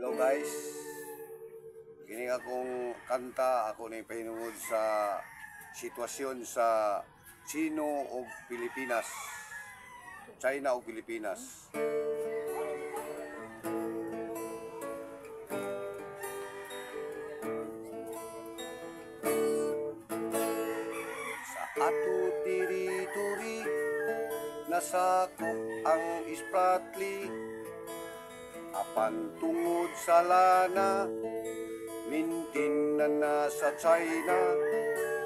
Hello guys, kini akong kanta ako na ipahinungod sa sitwasyon sa Chino o Pilipinas, China o Pilipinas. Sa ato tiri-turi nasakop ang Spratly, apan tungod sa lana mintin na sa China.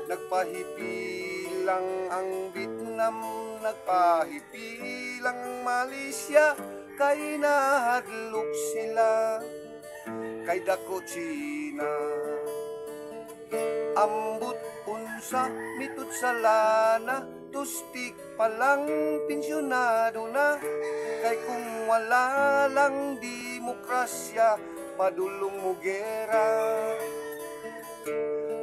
Nagpahipilang ang Vietnam, nagpahipilang ang Malaysia, kay nahadlok sila kay dako China. Ambot unsa mitud sa lana, tustik palang pensyonado na, kay kung wala lang demokrasya, padulong mo gera.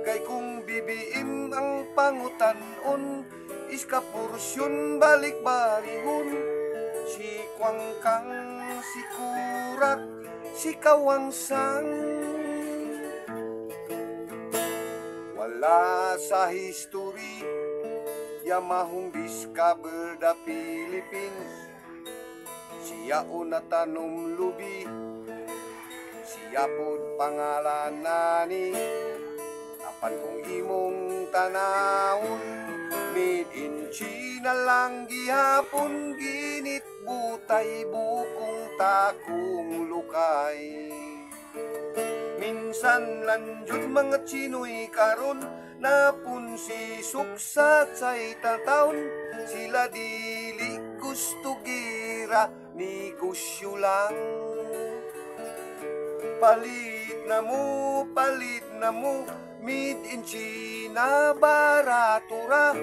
Kay kung BBM ang pangutan-on, iska porsyon balik-balihon, si Kwangkang, si Kurak, si Kawangsang. Wala sa history Yamahong discover the Philippines. Siya una tanom lubi, siya pod pangalan nani. Apan kung imong tanawon, made in China lang gihapon, ginit butay bukong takong lukay. Minsan lanjud mga Chino'y karon, napun si suksa say tataon, sila dili gusto gira, negosyo lang. Palit na mo, made in China, baratura,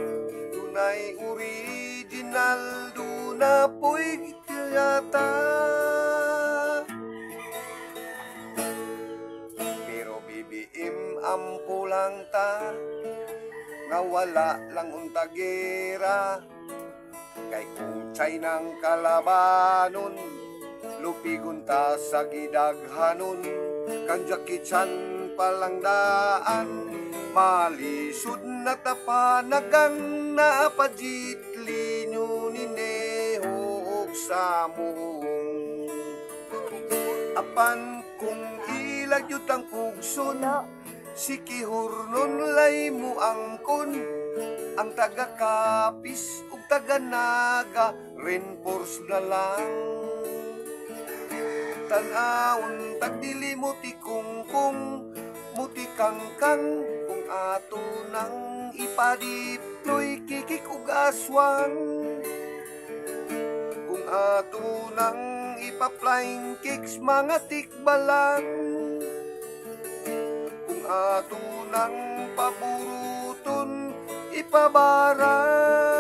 tunay original, duna po'y yata. Pero BBM ampo lang ta, nga wala lang unta gera, kay kung China ang kalabanon, lupigon ta sa gidaghanon. Kang Jackie Chan palang daan, malisod na tapanagang napadjitli nyo ni Neho og Samuhong. Apan kung ilagyot ang pugson, si Kihurnon lay mo angkon, ang taga-Kapis ug taga-Naga reinforce na lang. Tanawon tagdili mo ti kungkung, muti kangkang, kung ato nang ipadiploy kikik ug aswang. Kung ato nang ipa-flying kicks mga tikbalang, kung ato nang paburuton ipabarang.